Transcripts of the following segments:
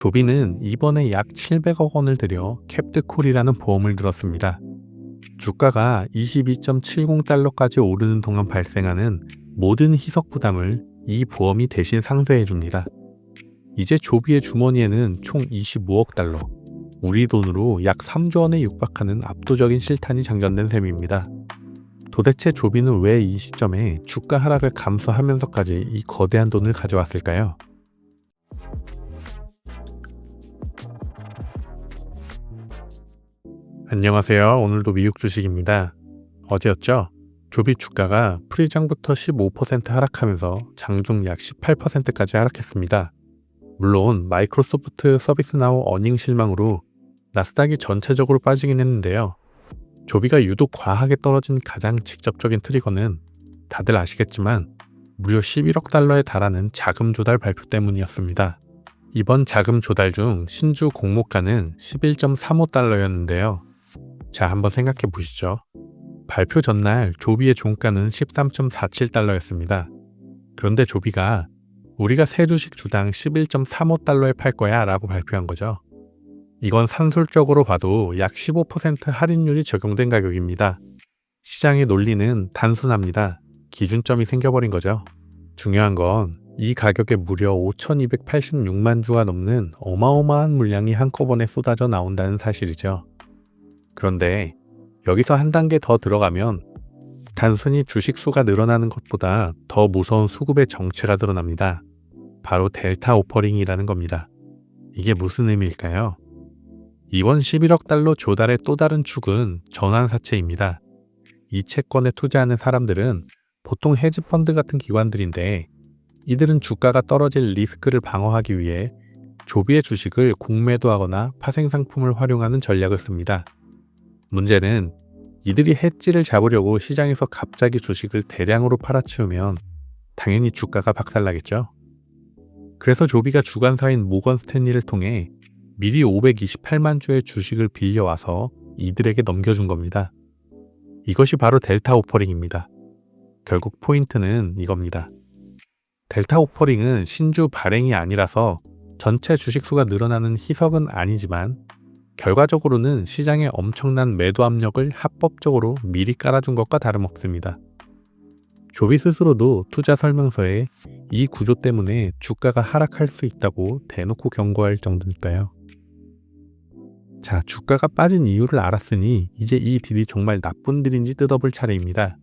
조비는 이번에 약 700억 원을 들여 캡드콜이라는 보험을 들었습니다. 주가가 22.70달러까지 오르는 동안 발생하는 모든 희석 부담을 이 보험이 대신 상쇄해 줍니다. 이제 조비의 주머니에는 총 25억 달러, 우리 돈으로 약 3조 원에 육박하는 압도적인 실탄이 장전된 셈입니다. 도대체 조비는 왜 이 시점에 주가 하락을 감수하면서까지 이 거대한 돈을 가져왔을까요? 안녕하세요. 오늘도 미국 주식입니다. 어제였죠? 조비 주가가 프리장부터 15% 하락하면서 장중 약 18%까지 하락했습니다. 물론 마이크로소프트 서비스나우 어닝 실망으로 나스닥이 전체적으로 빠지긴 했는데요. 조비가 유독 과하게 떨어진 가장 직접적인 트리거는 다들 아시겠지만 무려 11억 달러에 달하는 자금 조달 발표 때문이었습니다. 이번 자금 조달 중 신주 공모가는 11.35달러였는데요. 자, 한번 생각해 보시죠. 발표 전날 조비의 종가는 13.47달러였습니다. 그런데 조비가 우리가 새 주식 주당 11.35달러에 팔 거야 라고 발표한 거죠. 이건 산술적으로 봐도 약 15% 할인율이 적용된 가격입니다. 시장의 논리는 단순합니다. 기준점이 생겨버린 거죠. 중요한 건 이 가격에 무려 5,286만 주가 넘는 어마어마한 물량이 한꺼번에 쏟아져 나온다는 사실이죠. 그런데 여기서 한 단계 더 들어가면 단순히 주식 수가 늘어나는 것보다 더 무서운 수급의 정체가 드러납니다. 바로 델타 오퍼링이라는 겁니다. 이게 무슨 의미일까요? 이번 11억 달러 조달의 또 다른 축은 전환사채입니다. 이 채권에 투자하는 사람들은 보통 헤지펀드 같은 기관들인데 이들은 주가가 떨어질 리스크를 방어하기 위해 조비의 주식을 공매도하거나 파생상품을 활용하는 전략을 씁니다. 문제는 이들이 해지를 잡으려고 시장에서 갑자기 주식을 대량으로 팔아치우면 당연히 주가가 박살나겠죠. 그래서 조비가 주관사인 모건 스탠리를 통해 미리 528만 주의 주식을 빌려와서 이들에게 넘겨준 겁니다. 이것이 바로 델타 오퍼링입니다. 결국 포인트는 이겁니다. 델타 오퍼링은 신주 발행이 아니라서 전체 주식수가 늘어나는 희석은 아니지만 결과적으로는 시장에 엄청난 매도 압력을 합법적으로 미리 깔아준 것과 다름없습니다. 조비 스스로도 투자 설명서에 이 구조 때문에 주가가 하락할 수 있다고 대놓고 경고할 정도니까요. 자, 주가가 빠진 이유를 알았으니 이제 이 딜이 정말 나쁜 딜인지 뜯어볼 차례입니다.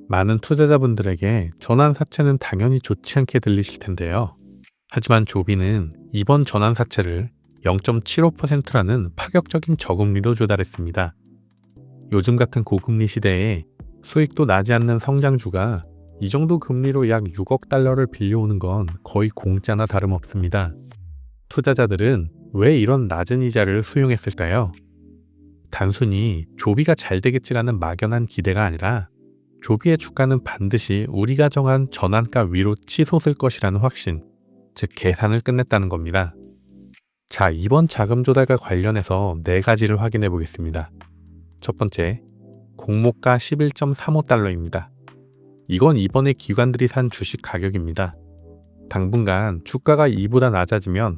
많은 투자자분들에게 전환사채는 당연히 좋지 않게 들리실 텐데요. 하지만 조비는 이번 전환사채를 0.75%라는 파격적인 저금리로 조달했습니다. 요즘 같은 고금리 시대에 수익도 나지 않는 성장주가 이 정도 금리로 약 6억 달러를 빌려오는 건 거의 공짜나 다름없습니다. 투자자들은 왜 이런 낮은 이자를 수용했을까요? 단순히 조비가 잘 되겠지라는 막연한 기대가 아니라 조비의 주가는 반드시 우리가 정한 전환가 위로 치솟을 것이라는 확신, 즉 계산을 끝냈다는 겁니다. 자, 이번 자금 조달과 관련해서 4가지를 확인해 보겠습니다. 첫 번째, 공모가 11.35달러입니다. 이건 이번에 기관들이 산 주식 가격입니다. 당분간 주가가 이보다 낮아지면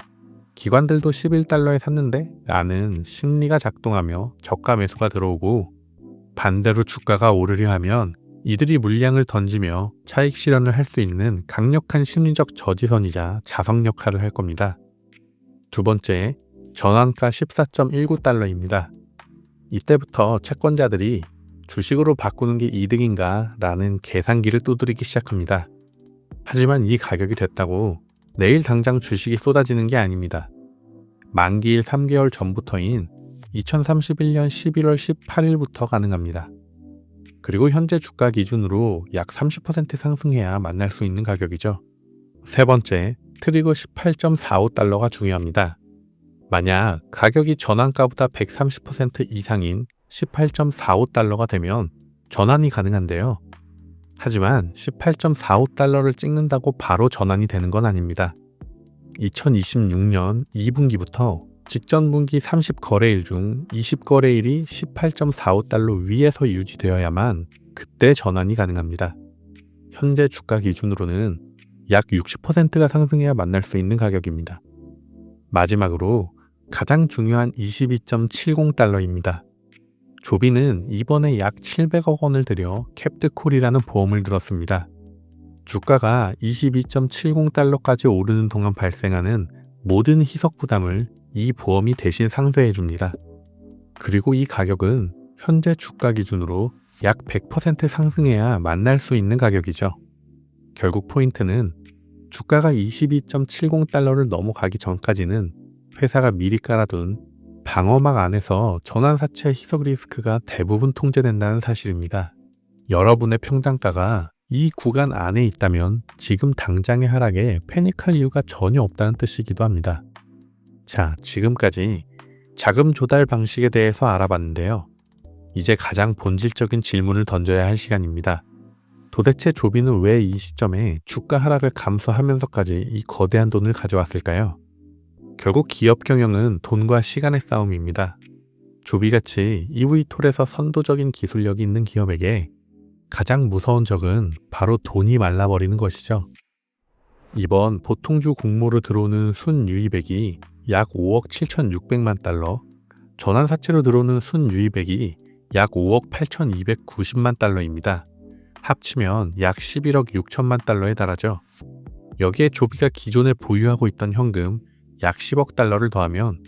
기관들도 11달러에 샀는데 라는 심리가 작동하며 저가 매수가 들어오고 반대로 주가가 오르려 하면 이들이 물량을 던지며 차익 실현을 할 수 있는 강력한 심리적 저지선이자 자석 역할을 할 겁니다. 두 번째, 전환가 14.19달러입니다. 이때부터 채권자들이 주식으로 바꾸는 게 이득인가 라는 계산기를 두드리기 시작합니다. 하지만 이 가격이 됐다고 내일 당장 주식이 쏟아지는 게 아닙니다. 만기일 3개월 전부터인 2031년 11월 18일부터 가능합니다. 그리고 현재 주가 기준으로 약 30% 상승해야 만날 수 있는 가격이죠. 세 번째, 트리거 18.45달러가 중요합니다. 만약 가격이 전환가보다 130% 이상인 18.45달러가 되면 전환이 가능한데요. 하지만 18.45달러를 찍는다고 바로 전환이 되는 건 아닙니다. 2026년 2분기부터 직전 분기 30거래일 중 20거래일이 18.45달러 위에서 유지되어야만 그때 전환이 가능합니다. 현재 주가 기준으로는 약 60%가 상승해야 만날 수 있는 가격입니다. 마지막으로 가장 중요한 22.70달러입니다. 조비는 이번에 약 700억 원을 들여 캡드콜이라는 보험을 들었습니다. 주가가 22.70달러까지 오르는 동안 발생하는 모든 희석 부담을 이 보험이 대신 상쇄해 줍니다. 그리고 이 가격은 현재 주가 기준으로 약 100% 상승해야 만날 수 있는 가격이죠. 결국 포인트는 주가가 22.70달러를 넘어가기 전까지는 회사가 미리 깔아둔 방어막 안에서 전환사채 희석 리스크가 대부분 통제된다는 사실입니다. 여러분의 평단가가 이 구간 안에 있다면 지금 당장의 하락에 패닉할 이유가 전혀 없다는 뜻이기도 합니다. 자, 지금까지 자금 조달 방식에 대해서 알아봤는데요. 이제 가장 본질적인 질문을 던져야 할 시간입니다. 도대체 조비는 왜 이 시점에 주가 하락을 감수하면서까지 이 거대한 돈을 가져왔을까요? 결국 기업 경영은 돈과 시간의 싸움입니다. 조비같이 EV톨에서 선도적인 기술력이 있는 기업에게 가장 무서운 적은 바로 돈이 말라버리는 것이죠. 이번 보통주 공모로 들어오는 순유입액이 약 5억 7,600만 달러, 전환사채로 들어오는 순유입액이 약 5억 8,290만 달러입니다. 합치면 약 11억 6천만 달러에 달하죠. 여기에 조비가 기존에 보유하고 있던 현금 약 10억 달러를 더하면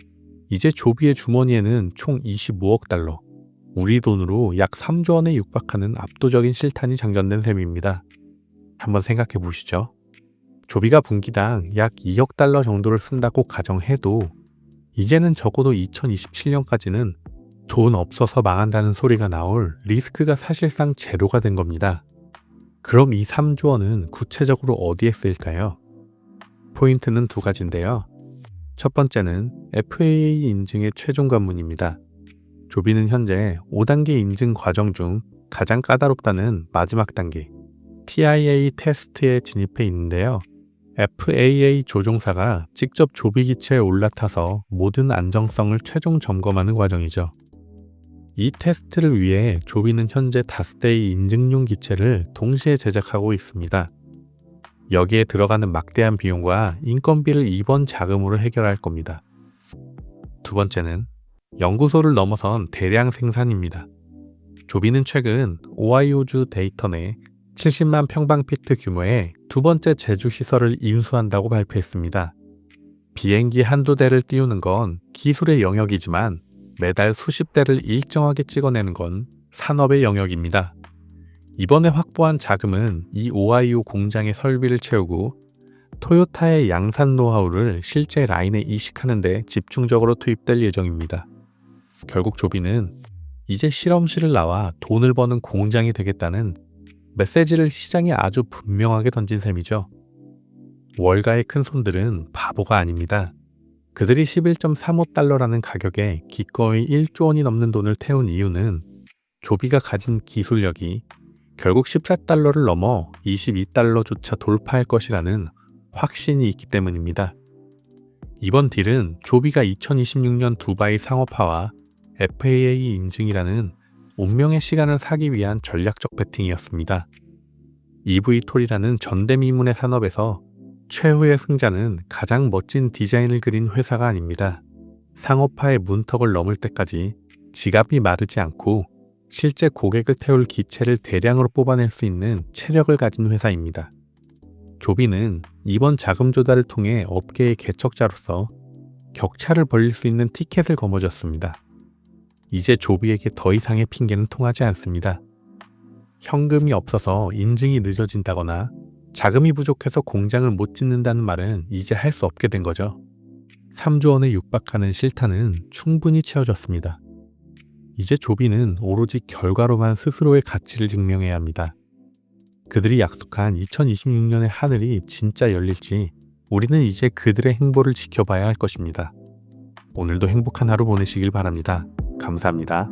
이제 조비의 주머니에는 총 25억 달러, 우리 돈으로 약 3조 원에 육박하는 압도적인 실탄이 장전된 셈입니다. 한번 생각해 보시죠. 조비가 분기당 약 2억 달러 정도를 쓴다고 가정해도 이제는 적어도 2027년까지는 돈 없어서 망한다는 소리가 나올 리스크가 사실상 제로가 된 겁니다. 그럼 이 3조 원은 구체적으로 어디에 쓰일까요? 포인트는 두 가지인데요. 첫 번째는 FAA 인증의 최종 관문입니다. 조비는 현재 5단계 인증 과정 중 가장 까다롭다는 마지막 단계 TIA 테스트에 진입해 있는데요. FAA 조종사가 직접 조비 기체에 올라타서 모든 안정성을 최종 점검하는 과정이죠. 이 테스트를 위해 조비는 현재 5대의 인증용 기체를 동시에 제작하고 있습니다. 여기에 들어가는 막대한 비용과 인건비를 이번 자금으로 해결할 겁니다. 두 번째는 연구소를 넘어선 대량 생산입니다. 조비는 최근 오하이오주 데이턴 내 70만 평방피트 규모의 두 번째 제조시설을 인수한다고 발표했습니다. 비행기 한두 대를 띄우는 건 기술의 영역이지만 매달 수십 대를 일정하게 찍어내는 건 산업의 영역입니다. 이번에 확보한 자금은 이 오하이오 공장의 설비를 채우고 토요타의 양산 노하우를 실제 라인에 이식하는 데 집중적으로 투입될 예정입니다. 결국 조비는 이제 실험실을 나와 돈을 버는 공장이 되겠다는 메시지를 시장에 아주 분명하게 던진 셈이죠. 월가의 큰 손들은 바보가 아닙니다. 그들이 11.35달러라는 가격에 기꺼이 1조 원이 넘는 돈을 태운 이유는 조비가 가진 기술력이 결국 14달러를 넘어 22달러조차 돌파할 것이라는 확신이 있기 때문입니다. 이번 딜은 조비가 2026년 두바이 상업화와 FAA 인증이라는 운명의 시간을 사기 위한 전략적 베팅이었습니다. EV톨이라는 전대미문의 산업에서 최후의 승자는 가장 멋진 디자인을 그린 회사가 아닙니다. 상업화의 문턱을 넘을 때까지 지갑이 마르지 않고 실제 고객을 태울 기체를 대량으로 뽑아낼 수 있는 체력을 가진 회사입니다. 조비는 이번 자금 조달을 통해 업계의 개척자로서 격차를 벌릴 수 있는 티켓을 거머쥐었습니다. 이제 조비에게 더 이상의 핑계는 통하지 않습니다. 현금이 없어서 인증이 늦어진다거나 자금이 부족해서 공장을 못 짓는다는 말은 이제 할 수 없게 된 거죠. 3조 원에 육박하는 실탄은 충분히 채워졌습니다. 이제 조비는 오로지 결과로만 스스로의 가치를 증명해야 합니다. 그들이 약속한 2026년의 하늘이 진짜 열릴지 우리는 이제 그들의 행보를 지켜봐야 할 것입니다. 오늘도 행복한 하루 보내시길 바랍니다. 감사합니다.